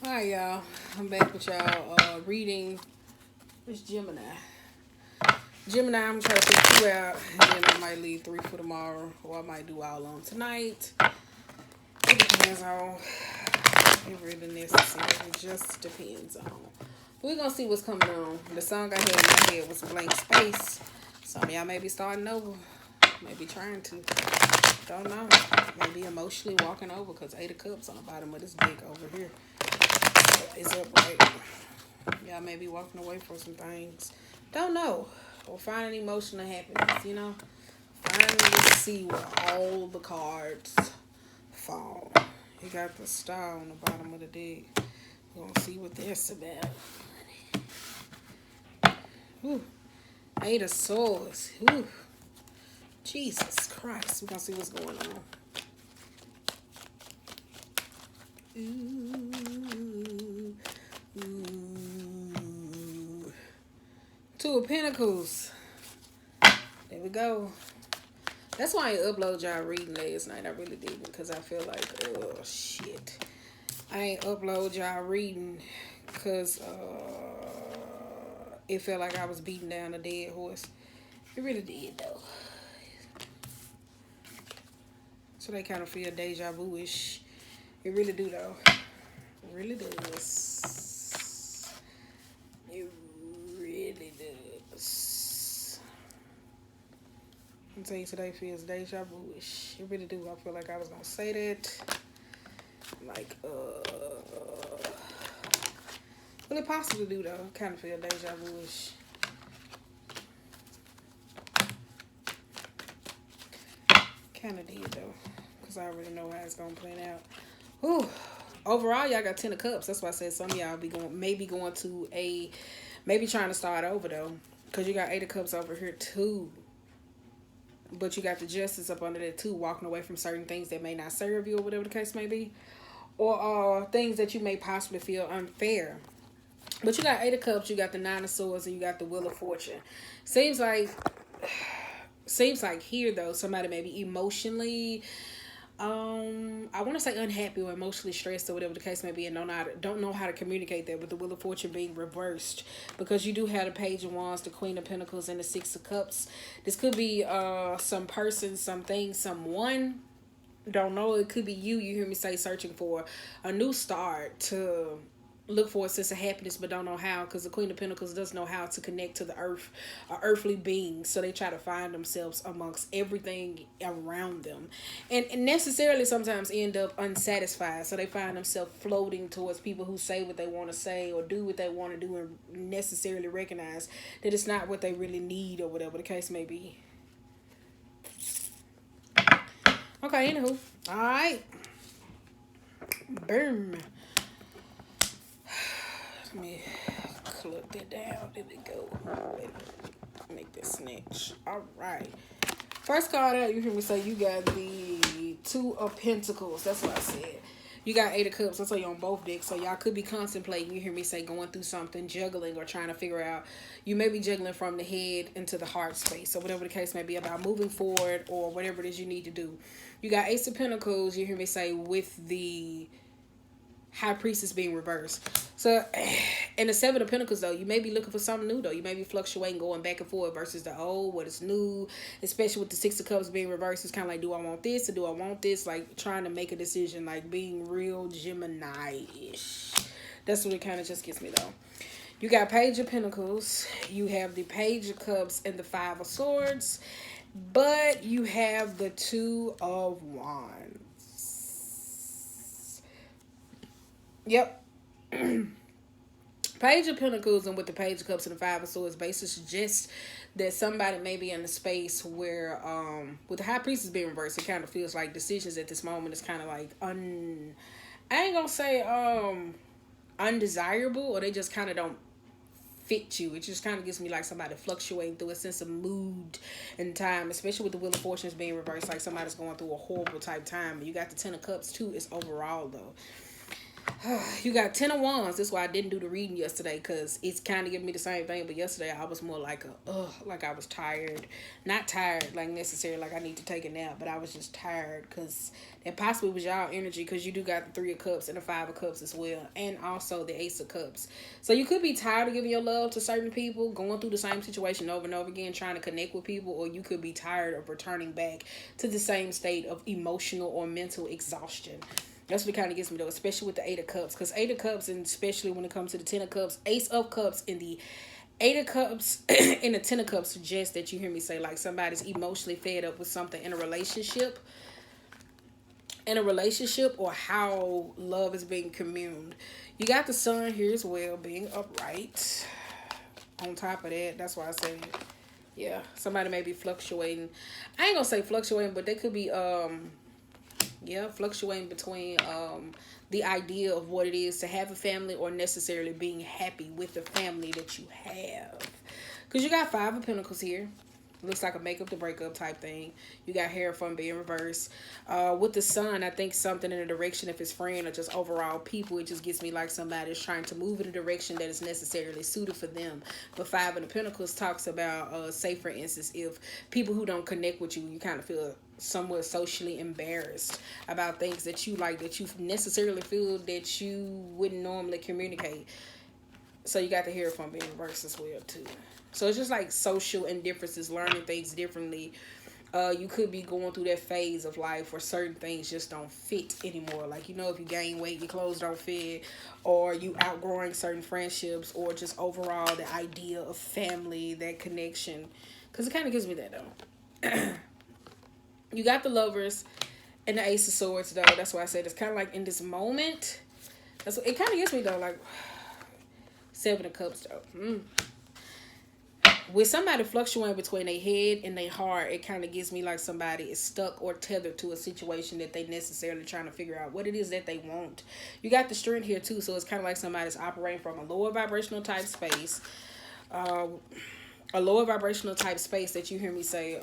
Alright, y'all. I'm back with y'all. Reading. It's Gemini. Gemini, I'm trying to pick two out, and then I might leave three for tomorrow, or I might do all on tonight. It depends on. It really necessary. It just depends on. We're gonna see what's coming on. The song I had in my head was Blank Space. Some of y'all may be starting over. Maybe trying to. Don't know. Maybe emotionally walking over because Eight of Cups on the bottom of this dick over here is upright. Y'all may be walking away from some things. Don't know. Or finding emotional happiness, you know. Finally see where all the cards fall. You got the star on the bottom of the deck. We're going to see what that's about. Whew. Eight of Swords. Whew. Jesus Christ. We're going to see what's going on. Ooh. Ooh. Two of Pentacles. There we go. That's why I upload y'all reading last night. I really didn't because I feel like, oh, shit. I ain't upload y'all reading because it felt like I was beating down a dead horse. It really did, though. So they kind of feel deja vu-ish. It really do, though. It really does. It really does. I'm telling you, today feels deja vu-ish. It really do. I feel like I was going to say that. Like, well, it possibly do, though. Kind of feel deja vu-ish. Kind of did, though. Because I already know how it's going to play out. Whew. Overall, y'all got 10 of Cups. That's why I said some of y'all maybe going to maybe trying to start over, though. Because you got 8 of Cups over here, too. But you got the Justice up under there, too. Walking away from certain things that may not serve you or whatever the case may be. Or things that you may possibly feel unfair. But you got 8 of Cups, you got the 9 of Swords, and you got the Wheel of Fortune. Seems like here, though, somebody may be emotionally, I want to say unhappy or emotionally stressed or whatever the case may be, and don't know how to communicate that with the Wheel of Fortune being reversed, because you do have the Page of Wands, the Queen of Pentacles, and the Six of Cups. This could be some person, something, someone. Don't know. It could be you. You hear me say searching for a new start, to look for a sense of happiness, but don't know how, because the Queen of Pentacles doesn't know how to connect to the earth, earthly beings. So they try to find themselves amongst everything around them, and necessarily sometimes end up unsatisfied. So they find themselves floating towards people who say what they want to say or do what they want to do, and necessarily recognize that it's not what they really need or whatever the case may be. Okay, anywho. Alright. Boom. Let me clip that down. There we go. Make this snatch. Alright. First card out, you hear me say you got the Two of Pentacles. That's what I said. You got 8 of Cups. That's on both decks. So y'all could be contemplating. You hear me say going through something, juggling, or trying to figure out. You may be juggling from the head into the heart space, or whatever the case may be, about moving forward or whatever it is you need to do. You got Ace of Pentacles. You hear me say with the High Priestess being reversed. So, in the Seven of Pentacles, though, you may be looking for something new, though. You may be fluctuating, going back and forth versus the old, what is new, especially with the Six of Cups being reversed. It's kind of like, do I want this or do I want this? Like, trying to make a decision, like being real Gemini-ish. That's what it kind of just gets me, though. You got Page of Pentacles. You have the Page of Cups and the Five of Swords. But you have the Two of Wands. Yep. Page of Pentacles and with the Page of Cups and the Five of Swords basically suggests that somebody may be in a space where, with the High Priestess being reversed, it kind of feels like decisions at this moment is kind of like I ain't gonna say undesirable, or they just kind of don't fit you. It just kind of gives me like somebody fluctuating through a sense of mood and time, especially with the Wheel of Fortune being reversed, like somebody's going through a horrible type time. You got the Ten of Cups too. It's overall, though. You got 10 of Wands. That's why I didn't do the reading yesterday, because it's kind of giving me the same thing. But yesterday I was more like like I was tired. Not tired like necessarily like I need to take a nap, but I was just tired, because that possibly was y'all energy, because you do got the 3 of Cups and the 5 of Cups as well, and also the Ace of Cups. So you could be tired of giving your love to certain people, going through the same situation over and over again, trying to connect with people, or you could be tired of returning back to the same state of emotional or mental exhaustion. That's what kind of gets me though, especially with the 8 of Cups. Because 8 of Cups, and especially when it comes to the 10 of Cups, Ace of Cups and the 8 of Cups and the 10 of Cups suggest that you hear me say like somebody's emotionally fed up with something in a relationship. Or how love is being communed. You got the Sun here as well, being upright. On top of that, that's why I say, yeah, somebody may be fluctuating. I ain't gonna say fluctuating, but they could be fluctuating between the idea of what it is to have a family, or necessarily being happy with the family that you have. Because you got 5 of Pentacles here. Looks like a make up to break up type thing. You got Hierophant being reversed. With the Sun, I think something in a direction, if it's friend or just overall people, it just gets me like somebody is trying to move in a direction that is necessarily suited for them. But 5 of the Pentacles talks about, say for instance, if people who don't connect with you, you kind of feel somewhat socially embarrassed about things that you like, that you necessarily feel that you wouldn't normally communicate. So you got the Hierophant being reversed as well too. So it's just like social indifferences, learning things differently. You could be going through that phase of life where certain things just don't fit anymore. Like, you know, if you gain weight, your clothes don't fit, or you outgrowing certain friendships, or just overall the idea of family, that connection. Because it kind of gives me that though. You got the Lovers and the Ace of Swords though. That's why I said it's kind of like in this moment. That's what, it kind of gets me though, like 7 of Cups though. With somebody fluctuating between their head and their heart, it kind of gives me like somebody is stuck or tethered to a situation that they necessarily trying to figure out what it is that they want. You got the Strength here too, so it's kind of like somebody's operating from a lower vibrational type space. A lower vibrational type space that you hear me say,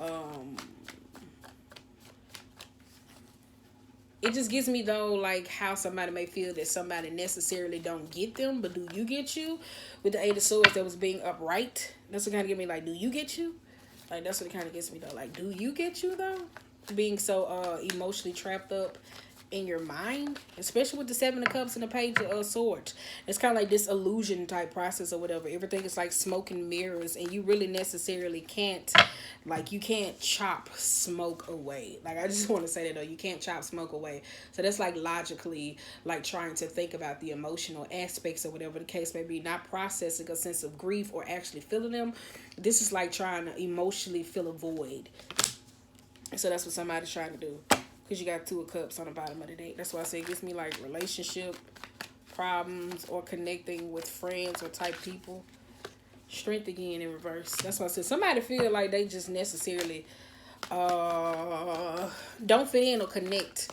it just gives me though like how somebody may feel that somebody necessarily don't get them, but do you get you? With the 8 of Swords that was being upright, that's what kind of give me like, do you get you? Like that's what it kind of gets me though, like do you get you though? Being so emotionally trapped up in your mind, especially with the 7 of Cups and the Page of Swords. It's kind of like this illusion type process or whatever. Everything is like smoke and mirrors, and you really necessarily can't, like, you can't chop smoke away. Like, I just want to say that though, you can't chop smoke away. So that's like logically like trying to think about the emotional aspects or whatever the case may be, not processing a sense of grief or actually feeling them. This is like trying to emotionally fill a void. So that's what somebody's trying to do. Because you got 2 of Cups on the bottom of the deck. That's why I say it gives me like relationship problems or connecting with friends or type people. Strength again in reverse. That's why I said somebody feel like they just necessarily don't fit in or connect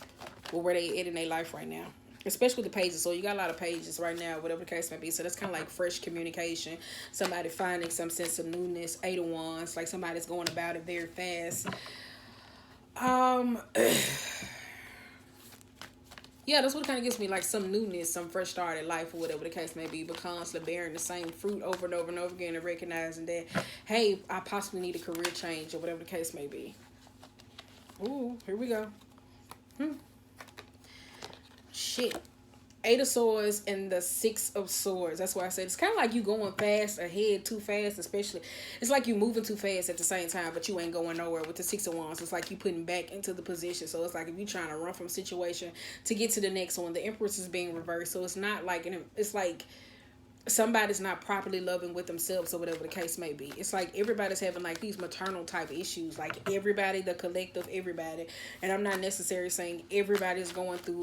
with where they at in their life right now. Especially with the pages. So you got a lot of pages right now, whatever the case may be. So that's kind of like fresh communication. Somebody finding some sense of newness. 8 of Wands. Like somebody's going about it very fast. Yeah, that's what kind of gives me like some newness, some fresh start in life or whatever the case may be, but constantly bearing the same fruit over and over and over again, and recognizing that, hey, I possibly need a career change or whatever the case may be. Ooh, here we go. Shit. 8 of Swords and the 6 of Swords. That's why I said it's kind of like you going fast ahead, too fast, especially. It's like you moving too fast at the same time, but you ain't going nowhere. With the 6 of Wands, it's like you putting back into the position. So it's like if you trying to run from situation to get to the next one, the Empress is being reversed. So it's not like, it's like somebody's not properly loving with themselves or whatever the case may be. It's like everybody's having like these maternal type issues, like everybody, the collective, everybody. And I'm not necessarily saying everybody's going through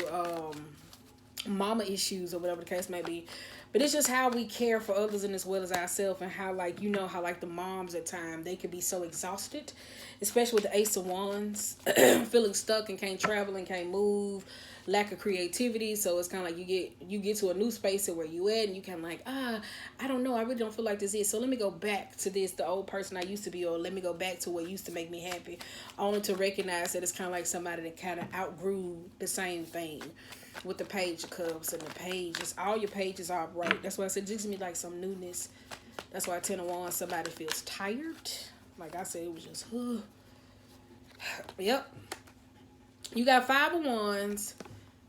mama issues or whatever the case may be, but it's just how we care for others and as well as ourselves, and how like, you know, how like the moms at times they could be so exhausted, especially with the Ace of Wands, feeling stuck and can't travel and can't move, lack of creativity. So it's kind of like you get to a new space where you at, and you kind of like, I don't know, I really don't feel like this is, so let me go back to this, the old person I used to be, or let me go back to what used to make me happy, only to recognize that it's kind of like somebody that kind of outgrew the same thing. with the Page of Cups and the pages. All your pages are bright. That's why I said it gives me like some newness. That's why 10 of Wands, somebody feels tired. Like I said, it was just, yep. You got 5 of Wands.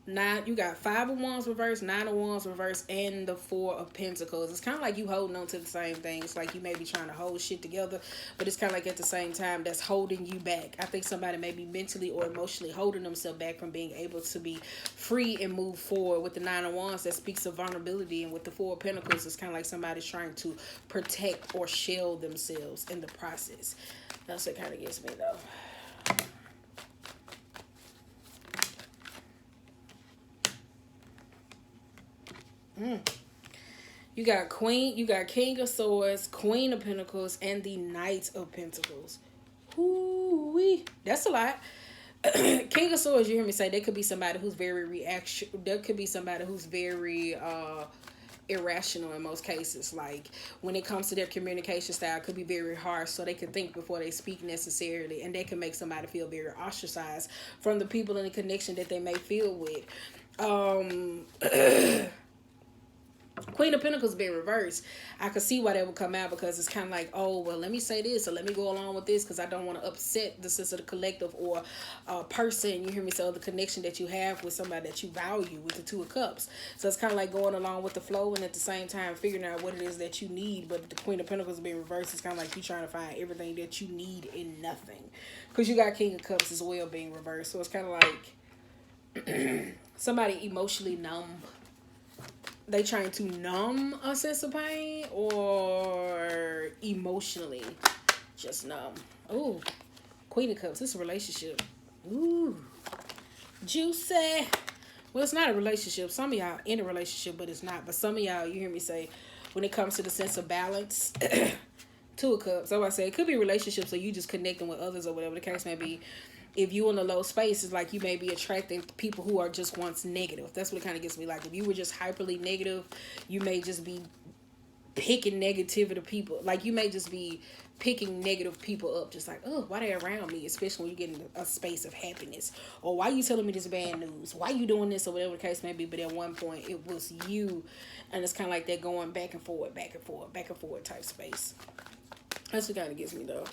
You got 5 of Wands reversed, 9 of Wands reversed, and the 4 of Pentacles. It's kind of like you holding on to the same thing. It's like you may be trying to hold shit together, but it's kind of like at the same time that's holding you back. I think somebody may be mentally or emotionally holding themselves back from being able to be free and move forward. With the 9 of Wands, that speaks of vulnerability, and with the 4 of Pentacles, it's kind of like somebody's trying to protect or shield themselves in the process. That's what kind of gets me, though. You got King of Swords, Queen of Pentacles, and the Knight of Pentacles. Ooh-wee. That's a lot. King of Swords, you hear me say, there could be somebody who's very there could be somebody who's very irrational in most cases. Like when it comes to their communication style, it could be very harsh, so they can think before they speak necessarily, and they can make somebody feel very ostracized from the people in the connection that they may feel with. Queen of Pentacles being reversed, I could see why that would come out, because it's kind of like, oh, well, let me say this, or let me go along with this, because I don't want to upset the sense of the collective or person, you hear me, so the connection that you have with somebody that you value, with the 2 of Cups. So it's kind of like going along with the flow, and at the same time figuring out what it is that you need. But the Queen of Pentacles being reversed, it's kind of like you trying to find everything that you need in nothing, because you got King of Cups as well being reversed. So it's kind of like somebody emotionally numb. They trying to numb a sense of pain, or emotionally just numb. Ooh, Queen of Cups. It's a relationship. Ooh, juicy. Well, it's not a relationship. Some of y'all in a relationship, but it's not. But some of y'all, you hear me say, when it comes to the sense of balance, 2 of Cups. So I say it could be relationships, or you just connecting with others, or whatever the case may be. If you in a low space, it's like you may be attracting people who are just once negative. That's what it kind of gets me. Like if you were just hyperly negative, you may just be picking negativity people. Like you may just be picking negative people up, just like, oh, why they around me? Especially when you get in a space of happiness, or why you telling me this bad news? Why you doing this, or whatever the case may be. But at one point, it was you, and it's kind of like that going back and forward, back and forward, back and forward type space. That's what kind of gets me though.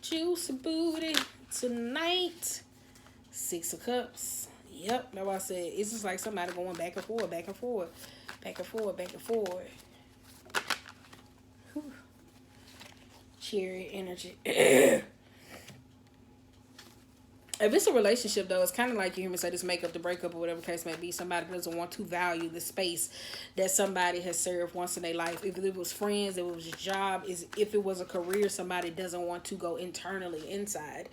Juicy booty tonight. 6 of Cups. Yep, that's why I said it's just like somebody going back and forth, back and forth, back and forth, back and forth. Whew. Chariot energy. If it's a relationship, though, it's kind of like you hear me say this makeup, the breakup, or whatever the case may be. Somebody doesn't want to value the space that somebody has served once in their life. If it was friends, if it was a job, if it was a career, somebody doesn't want to go internally inside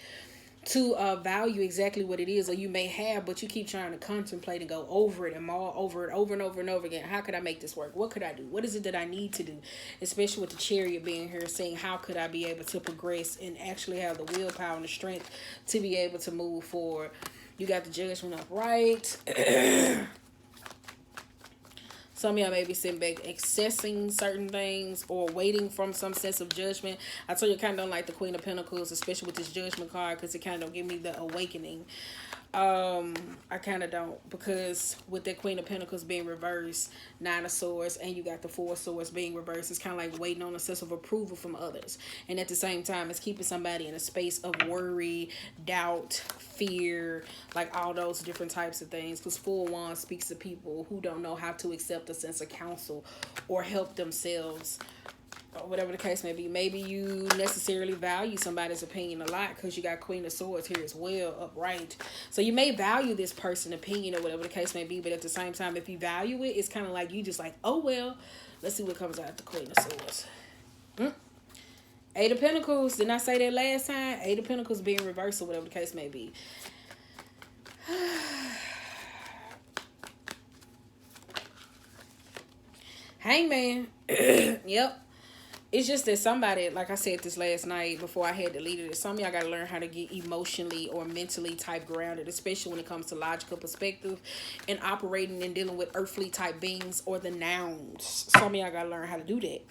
to value exactly what it is, or you may have, but you keep trying to contemplate and go over it and mull over it over and over and over again. How could I make this work? What could I do? What is it that I need to do? Especially with the Chariot being here, saying how could I be able to progress and actually have the willpower and the strength to be able to move forward. You got the Judgment upright. Some of y'all may be sitting back accessing certain things or waiting from some sense of judgment. I told you I kind of don't like the Queen of Pentacles, especially with this Judgment card, because it kind of don't give me the awakening. I kind of don't, because with that Queen of Pentacles being reversed, 9 of Swords, and you got the 4 of Swords being reversed, it's kind of like waiting on a sense of approval from others. And at the same time, it's keeping somebody in a space of worry, doubt, fear, like all those different types of things. Because 4 of Wands speaks to people who don't know how to accept a sense of counsel or help themselves, or whatever the case may be. Maybe you necessarily value somebody's opinion a lot, because you got Queen of Swords here as well, upright. So you may value this person's opinion or whatever the case may be, but at the same time, if you value it, it's kind of like you just like, oh, well, let's see what comes out the Queen of Swords. 8 of Pentacles. Didn't I say that last time? 8 of Pentacles being reversed or whatever the case may be. Hangman. Yep. It's just that somebody, like I said this last night before I had deleted it, some of y'all got to learn how to get emotionally or mentally type grounded, especially when it comes to logical perspective and operating and dealing with earthly type beings or the nouns. Some of y'all got to learn how to do that.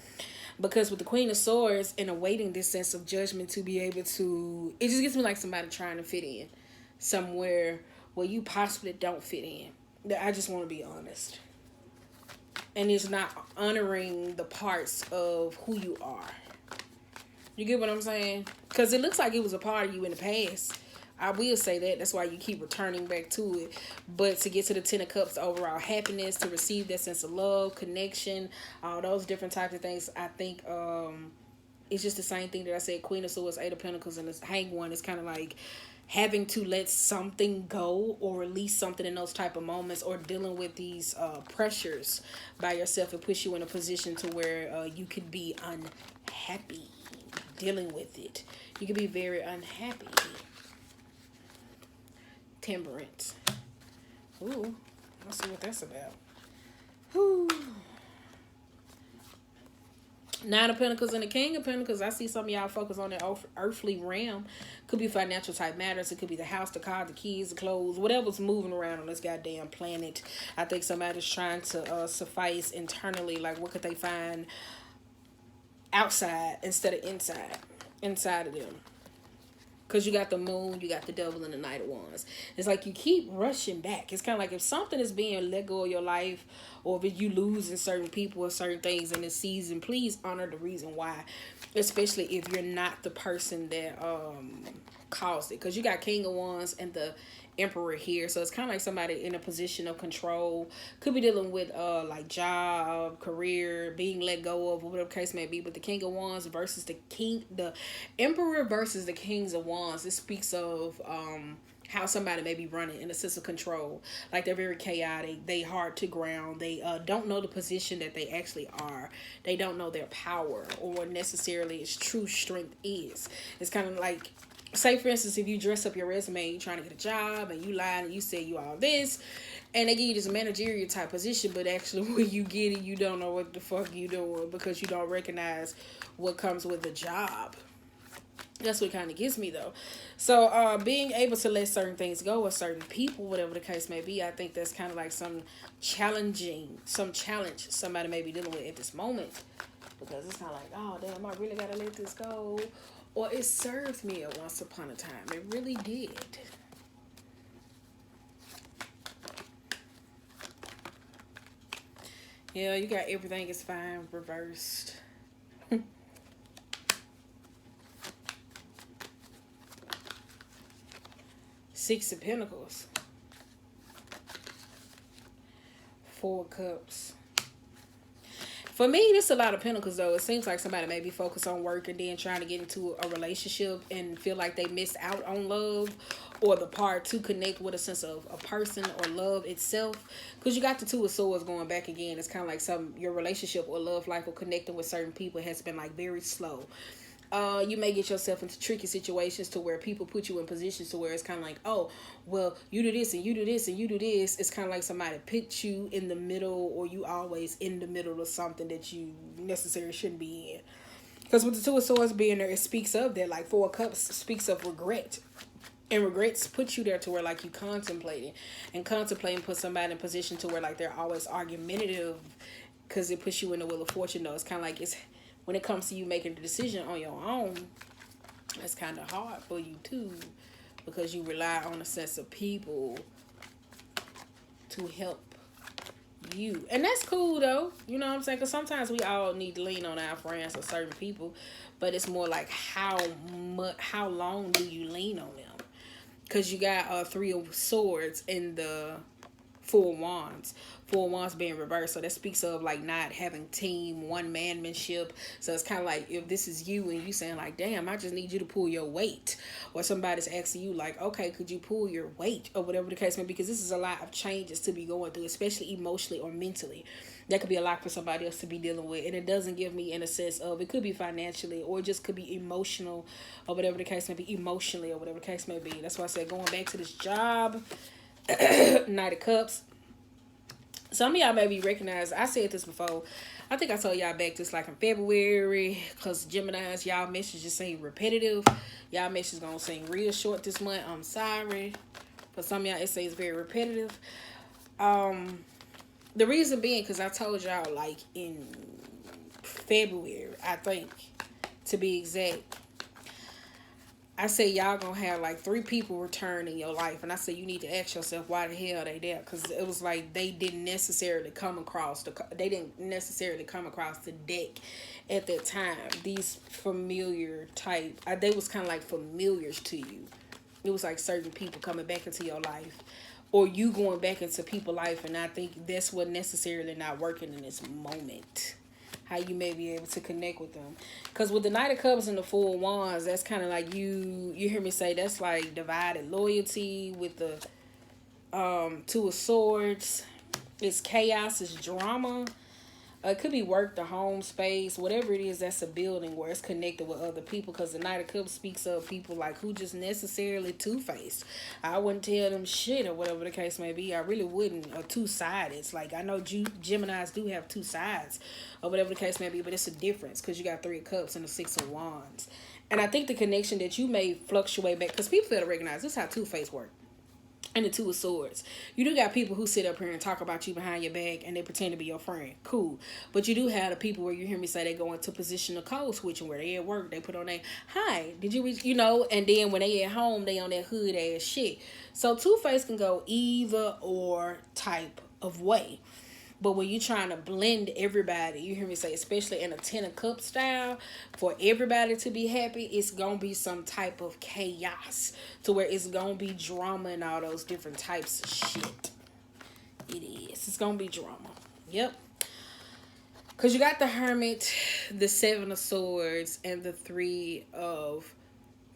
Because with the Queen of Swords and awaiting this sense of judgment to be able to, it just gets me like somebody trying to fit in. somewhere where you possibly don't fit in. I just want to be honest. And it's not honoring the parts of who you are. You get what I'm saying? Because it looks like it was a part of you in the past. I will say that. That's why you keep returning back to it. But to get to the Ten of Cups, the overall happiness, to receive that sense of love, connection, all those different types of things, I think it's just the same thing that I said. Queen of Swords, Eight of Pentacles, and this Hang One is kind of like having to let something go or release something in those type of moments, or dealing with these pressures by yourself. It puts you in a position to where you could be unhappy dealing with it. You could be very unhappy. Temperance. Ooh, let's see what that's about. Whew. Nine of Pentacles and the King of Pentacles. I see some of y'all focus on that earthly realm. Could be financial type matters. It could be the house, the car, the keys, the clothes, whatever's moving around on this goddamn planet. I think somebody's trying to suffice internally. Like, what could they find outside instead of inside of them? Because you got the Moon, you got the Devil, and the Knight of Wands. It's like you keep rushing back. It's kind of like if something is being let go of your life, or if you losing certain people or certain things in this season, please honor the reason why. Especially if you're not the person that caused it. Because you got King of Wands and the Emperor here. So it's kind of like somebody in a position of control. Could be dealing with like job, career, being let go of, whatever the case may be. But the King of Wands versus the Emperor versus the Kings of Wands. It speaks of how somebody may be running in a sense of control. Like they're very chaotic. They hard to ground. They don't know the position that they actually are. They don't know their power or what necessarily its true strength is. It's kind of like, say for instance, if you dress up your resume, you're trying to get a job and you lie and you say you all this, and they give you this managerial type position, but actually when you get it, you don't know what the fuck you doing because you don't recognize what comes with the job. That's what kind of gets me though. So being able to let certain things go or certain people, whatever the case may be, I think that's kind of like some challenge somebody may be dealing with at this moment. Because it's kind of like, oh damn, I really gotta let this go. Or it served me at once upon a time. It really did. Yeah, you got everything is fine reversed. Six of Pentacles. Four of Cups. For me, this is a lot of Pentacles though. It seems like somebody may be focused on work and then trying to get into a relationship and feel like they missed out on love, or the part to connect with a sense of a person or love itself. Because you got the Two of Swords going back again. It's kind of like your relationship or love life or connecting with certain people has been like very slow. You may get yourself into tricky situations to where people put you in positions to where it's kind of like, oh, well, you do this and you do this and you do this. It's kind of like somebody put you in the middle, or you always in the middle of something that you necessarily shouldn't be in. Because with the Two of Swords being there, it speaks of that. Like Four of Cups speaks of regret. And regrets put you there to where like you contemplating. And contemplating puts somebody in a position to where like they're always argumentative, because it puts you in the Wheel of Fortune though. It's kind of like when it comes to you making the decision on your own, it's kind of hard for you too, because you rely on a sense of people to help you. And that's cool though, you know what I'm saying? Because sometimes we all need to lean on our friends or certain people, but it's more like how long do you lean on them? Because you got Three of Swords in the Four of Wands. Four of Wands being reversed. So that speaks of like not having team, one-manmanship. So it's kind of like if this is you and you saying like, damn, I just need you to pull your weight. Or somebody's asking you like, okay, could you pull your weight? Or whatever the case may be. Because this is a lot of changes to be going through, especially emotionally or mentally. That could be a lot for somebody else to be dealing with. And it doesn't give me in a sense of, it could be financially or it just could be emotional or whatever the case may be, emotionally or whatever the case may be. That's why I said going back to this job, Knight of Cups. Some of y'all may be recognized. I said this before. I think I told y'all back this like in February. Because Geminis, y'all messages seem repetitive. Y'all messages gonna seem real short this month. I'm sorry. For some of y'all, it says very repetitive. The reason being because I told y'all like in February, I think, to be exact, I said y'all gonna have like 3 people return in your life, and I said you need to ask yourself why the hell they there, because it was like they didn't necessarily come across the deck at that time. These familiar type, they was kind of like familiars to you. It was like certain people coming back into your life, or you going back into people's life, and I think that's what necessarily not working in this moment. How you may be able to connect with them, because with the Knight of Cups and the Four of Wands, that's kind of like you hear me say that's like divided loyalty. With the Two of Swords, it's chaos, it's drama. It could be work, the home space, whatever it is. That's a building where it's connected with other people, because the Knight of Cups speaks of people like who just necessarily two-faced. I wouldn't tell them shit or whatever the case may be. I really wouldn't. Or two-sided. It's like, I know Geminis do have 2 sides or whatever the case may be, but it's a difference because you got 3 of Cups and the 6 of Wands. And I think the connection that you may fluctuate back, because people fail to recognize this is how two-faced work. And the Two of Swords. You do got people who sit up here and talk about you behind your back and they pretend to be your friend. Cool. But you do have the people where you hear me say they go into positional code switching, where they at work, they put on their, hi, did you, and then when they at home, they on that hood ass shit. So two-faced can go either or type of way. But when you're trying to blend everybody, you hear me say, especially in a 10 of Cups style, for everybody to be happy, it's going to be some type of chaos to where it's going to be drama and all those different types of shit. It is. It's going to be drama. Yep. Because you got the Hermit, the 7 of Swords, and the 3 of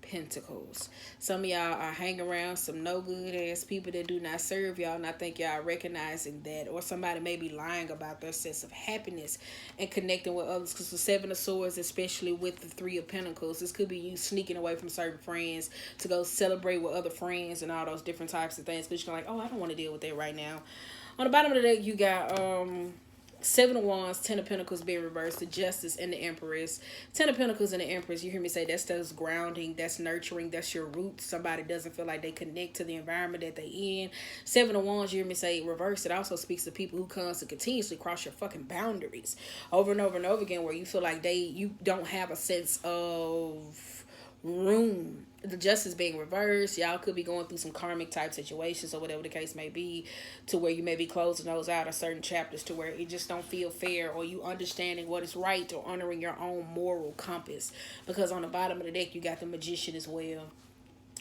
Pentacles. Some of y'all are hanging around some no good ass people that do not serve y'all, and I think y'all recognizing that, or somebody may be lying about their sense of happiness and connecting with others, because the 7 of Swords, especially with the 3 of Pentacles, this could be you sneaking away from certain friends to go celebrate with other friends and all those different types of things, because you're like, oh, I don't want to deal with that right now. On the bottom of the deck, you got 7 of Wands, 10 of Pentacles being reversed, the Justice and the Empress. 10 of Pentacles and the Empress, you hear me say, that's grounding, that's nurturing, that's your roots. Somebody doesn't feel like they connect to the environment that they in. 7 of Wands, you hear me say, reversed. It also speaks to people who comes to continuously cross your fucking boundaries over and over and over again, where you feel like you don't have a sense of room. The Justice being reversed, y'all could be going through some karmic type situations or whatever the case may be, to where you may be closing those out of certain chapters to where it just don't feel fair, or you understanding what is right, or honoring your own moral compass. Because on the bottom of the deck, you got the Magician as well.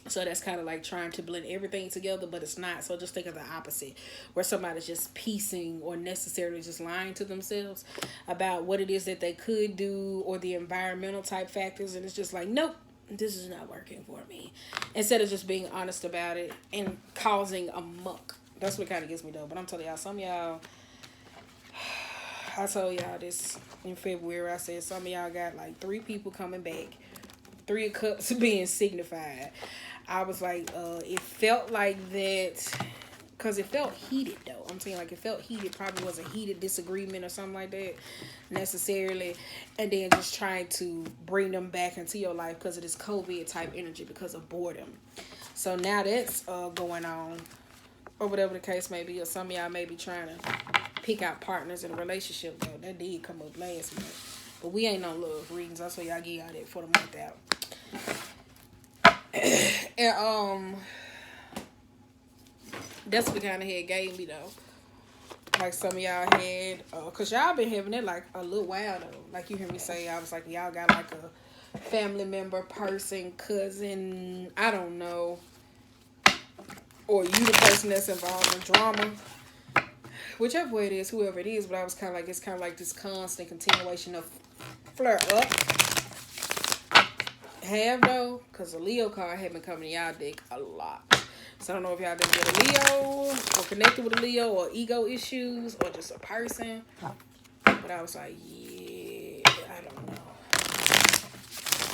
So that's kind of like trying to blend everything together, but it's not. So just think of the opposite, where somebody's just piecing or necessarily just lying to themselves about what it is that they could do, or the environmental type factors, and it's just like, nope, this is not working for me, instead of just being honest about it and causing a muck. That's what kind of gets me though. But I'm telling y'all, some of y'all, I told y'all this in February, I said some of y'all got like 3 people coming back, 3 of Cups being signified. I was like, it felt like that, because it felt heated though. I'm saying, like, it felt heated. Probably was a heated disagreement or something like that necessarily. And then just trying to bring them back into your life because of this COVID type energy, because of boredom. So now that's going on, or whatever the case may be. Or some of y'all may be trying to pick out partners in a relationship though. That did come up last month. But we ain't on love readings. That's why y'all give y'all that for the month out. And that's what kind of head gave me though. Like some of y'all had, cause y'all been having it like a little while though. Like you hear me say, I was like, y'all got like a family member, person, cousin, I don't know, or you the person that's involved in drama. Whichever way it is, whoever it is, but I was kind of like, it's kind of like this constant continuation of flare up. Have though, cause the Leo card had been coming to y'all deck a lot. So I don't know if y'all didn't get a Leo, or connected with a Leo, or ego issues, or just a person. But I was like, yeah, I don't know.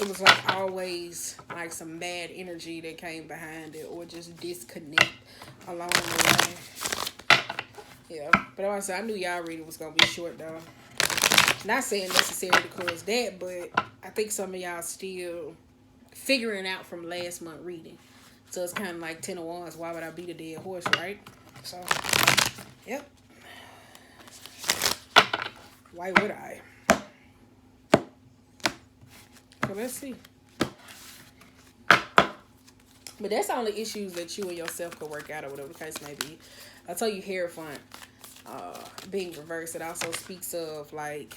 It was like always like some bad energy that came behind it, or just disconnect along the way. Yeah, but I was, I knew y'all reading was gonna be short though. Not saying necessarily because that, but I think some of y'all still figuring out from last month reading. So it's kind of like 10 of Wands. Why would I beat a dead horse, right? So, yep. Why would I? So let's see. But that's the only issues that you and yourself could work out or whatever the case may be. I tell you, Hierophant being reversed, it also speaks of like,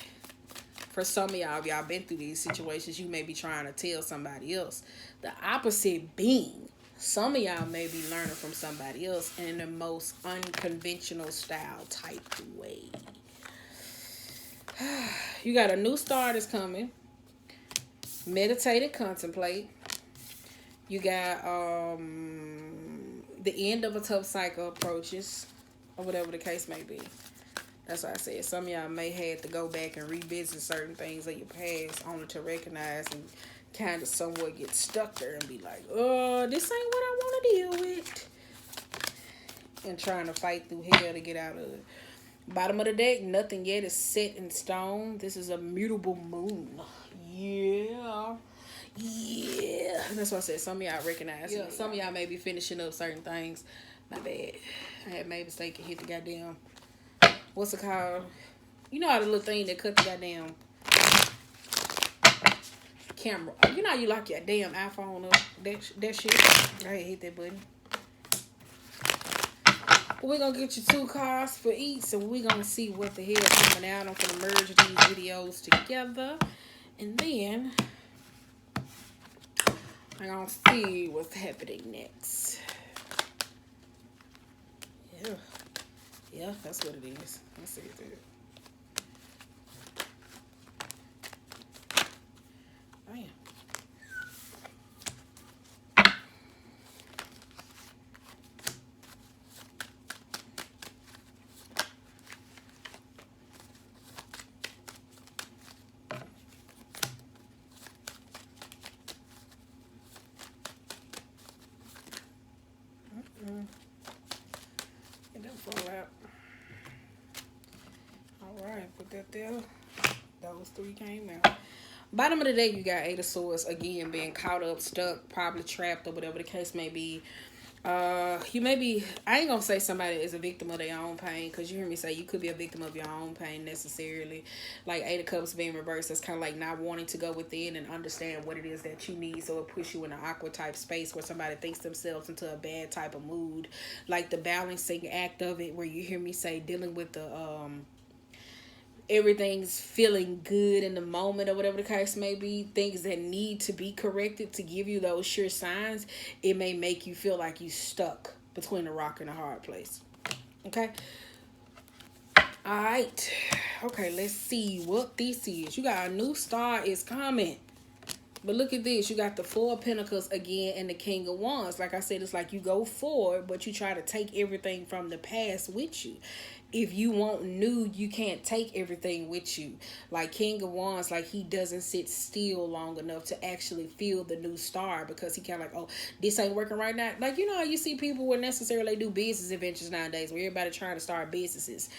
for some of y'all, if y'all been through these situations, you may be trying to tell somebody else. The opposite being, some of y'all may be learning from somebody else in the most unconventional style type way. You got a new start that's coming. Meditate and contemplate. You got the end of a tough cycle approaches, or whatever the case may be. That's why I said some of y'all may have to go back and revisit certain things of your past only to recognize and kind of somewhat get stuck there and be like, oh, this ain't what I want to deal with. And trying to fight through hell to get out of it. Bottom of the deck, nothing yet is set in stone. This is a mutable moon. Yeah. Yeah. That's why I said some of y'all recognize. Yeah, some of y'all may be finishing up certain things. My bad. I had made a mistake and hit the goddamn, what's it called? You know how the little thing that cut the goddamn camera. You know how you lock your damn iPhone up? That shit. I hit that button. We're going to get you 2 cards for each, and we're going to see what the hell coming out. I'm going to merge these videos together, and then I'm going to see what's happening next. Yeah, that's what it is. Let's see it there. Damn. It didn't fall out. Alright, put that there. Those 3 came out. Bottom of the day, you got 8 of Swords. Again, being caught up, stuck, probably trapped, or whatever the case may be. You may be, I ain't gonna say somebody is a victim of their own pain, because you hear me say you could be a victim of your own pain necessarily. Like 8 of Cups being reversed, that's kind of like not wanting to go within and understand what it is that you need, so it puts you in an awkward type space where somebody thinks themselves into a bad type of mood. Like the balancing act of it, where you hear me say dealing with the everything's feeling good in the moment or whatever the case may be, things that need to be corrected to give you those sure signs, it may make you feel like you stuck between a rock and a hard place. Okay? Alright. Okay, let's see what this is. You got a new star is coming. But look at this. You got the 4 of Pentacles again and the King of Wands. Like I said, it's like you go forward, but you try to take everything from the past with you. If you want new, you can't take everything with you. Like King of Wands, like he doesn't sit still long enough to actually feel the new star, because he kind of like, oh, this ain't working right now. Like, you know how you see people where necessarily do business adventures nowadays, where everybody trying to start businesses.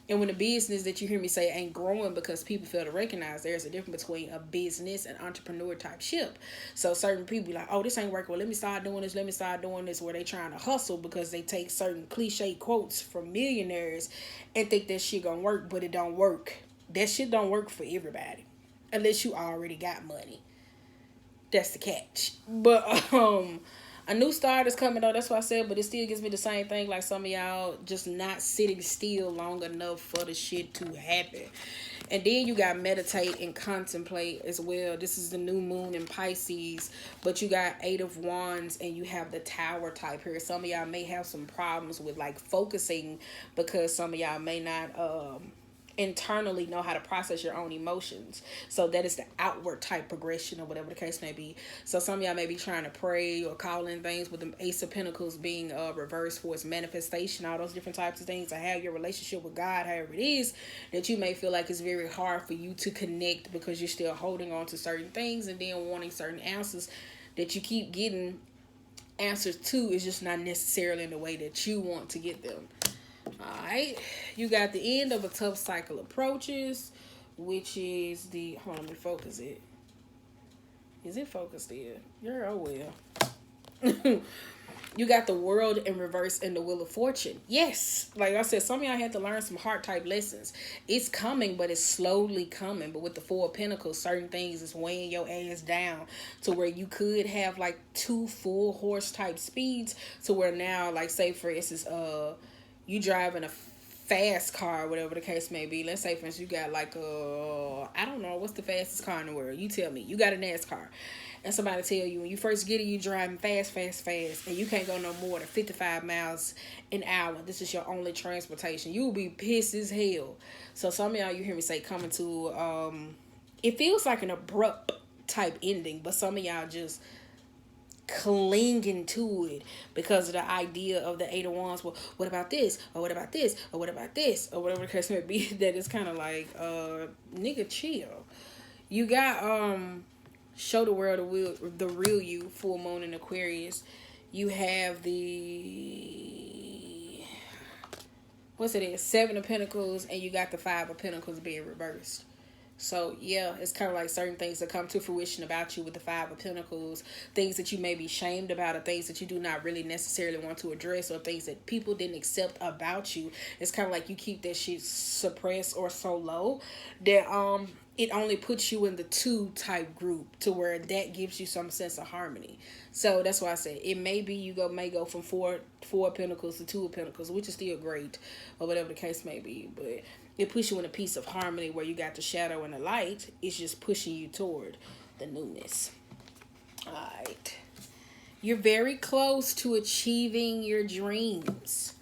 And when the business that you hear me say ain't growing because people fail to recognize there's a difference between a business and entrepreneur type ship. So certain people be like, oh, this ain't working. Well, let me start doing this. Let me start doing this, where they trying to hustle because they take certain cliche quotes from millionaires and think that shit gonna work, but it don't work. That shit don't work for everybody unless you already got money. That's the catch. But a new start is coming though. That's what I said, but it still gives me the same thing. Like some of y'all just not sitting still long enough for the shit to happen. And then you got meditate and contemplate as well. This is the new moon in Pisces, but you got 8 of Wands and you have the Tower type here. Some of y'all may have some problems with like focusing, because some of y'all may not internally know how to process your own emotions. So that is the outward type progression or whatever the case may be. So some of y'all may be trying to pray or call in things with the Ace of Pentacles being reversed for its manifestation, all those different types of things, to have your relationship with God, however it is, that you may feel like it's very hard for you to connect because you're still holding on to certain things and then wanting certain answers that you keep getting answers to is just not necessarily in the way that you want to get them. Alright, you got the end of a tough cycle approaches, which is the, hold on, let me focus it. Is it focused there? You're, oh well. You got the world in reverse and the wheel of fortune. Yes, like I said, some of y'all had to learn some heart type lessons. It's coming, but it's slowly coming. But with the Four of Pentacles, certain things is weighing your ass down to where you could have like two full horse type speeds, to where now, like say for instance, you driving a fast car, whatever the case may be. Let's say for instance you got like I don't know, what's the fastest car in the world? You tell me. You got a NASCAR. And somebody tell you when you first get it, you driving fast, and you can't go no more than 55 miles an hour. This is your only transportation. You will be pissed as hell. So some of y'all, you hear me say coming to, it feels like an abrupt type ending, but some of y'all just clinging to it because of the idea of the Eight of Wands. Well, what about this? Or what about this? Or what about this? Or whatever the case may be. That is kind of like, nigga, chill. You got, show the world the real you, full moon in Aquarius. You have the, what's it is, Seven of Pentacles, and you got the Five of Pentacles being reversed. So yeah, it's kind of like certain things that come to fruition about you with the Five of Pentacles, things that you may be shamed about, or things that you do not really necessarily want to address, or things that people didn't accept about you. It's kind of like you keep that shit suppressed or so low that it only puts you in the two type group, to where that gives you some sense of harmony. So that's why I said it may be you may go from four of Pentacles to Two of Pentacles, which is still great, or whatever the case may be, but it puts you in a piece of harmony where you got the shadow and the light. It's just pushing you toward the newness. All right. You're very close to achieving your dreams.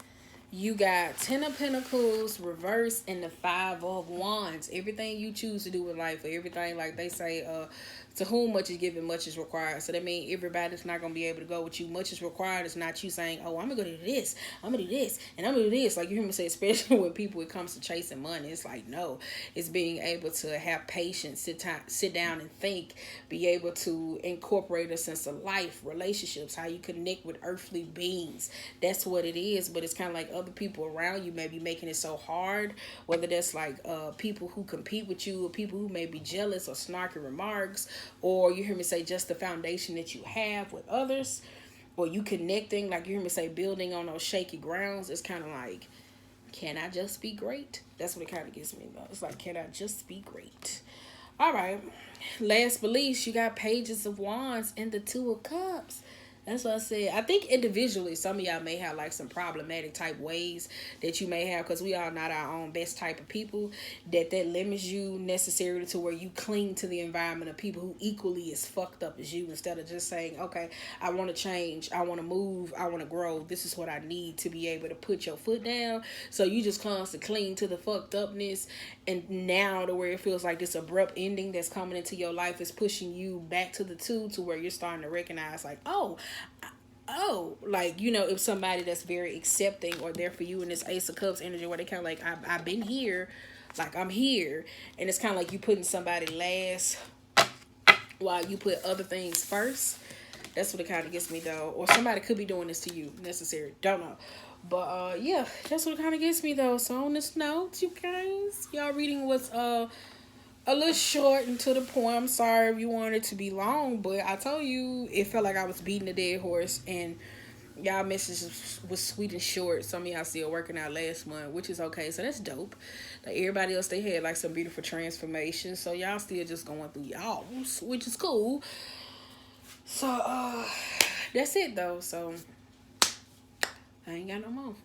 You got Ten of Pentacles reversed and the Five of Wands. Everything you choose to do in life, or everything, like they say, to whom much is given, much is required. So that means everybody's not going to be able to go with you. Much is required. It's not you saying, oh, I'm going to go do this, I'm going to do this, and I'm going to do this. Like you hear me say, especially when people, it comes to chasing money, it's like, no. It's being able to have patience, sit down and think, be able to incorporate a sense of life, relationships, how you connect with earthly beings. That's what it is. But it's kind of like other people around you may be making it so hard, whether that's like people who compete with you, or people who may be jealous, or snarky remarks, or you hear me say just the foundation that you have with others, or you connecting, like you hear me say building on those shaky grounds. It's kind of like, can I just be great? That's what it kind of gives me though. It's like, can I just be great? All right, last but least, you got Pages of Wands and the Two of Cups. That's what I said. I think individually, some of y'all may have like some problematic type ways that you may have, because we are not our own best type of people, that limits you necessarily to where you cling to the environment of people who equally as fucked up as you, instead of just saying, okay, I want to change, I want to move, I want to grow. This is what I need to be able to put your foot down. So you just constantly cling to the fucked upness, and now to where it feels like this abrupt ending that's coming into your life is pushing you back to the two, to where you're starting to recognize like, oh, like, you know, if somebody that's very accepting or there for you in this Ace of Cups energy, where they kind of like, I've been here, like I'm here, and it's kind of like you putting somebody last while you put other things first. That's what it kind of gets me though. Or somebody could be doing this to you, necessary, don't know. But yeah, that's what kind of gets me though. So on this note, you guys, y'all reading was a little short and to the point. I'm sorry if you wanted it to be long, but I told you it felt like I was beating a dead horse, and y'all messages was sweet and short. Some of y'all still working out last month, which is okay, so that's dope. Like everybody else, they had like some beautiful transformation, so y'all still just going through y'all's, which is cool. So that's it though. So I ain't got no more.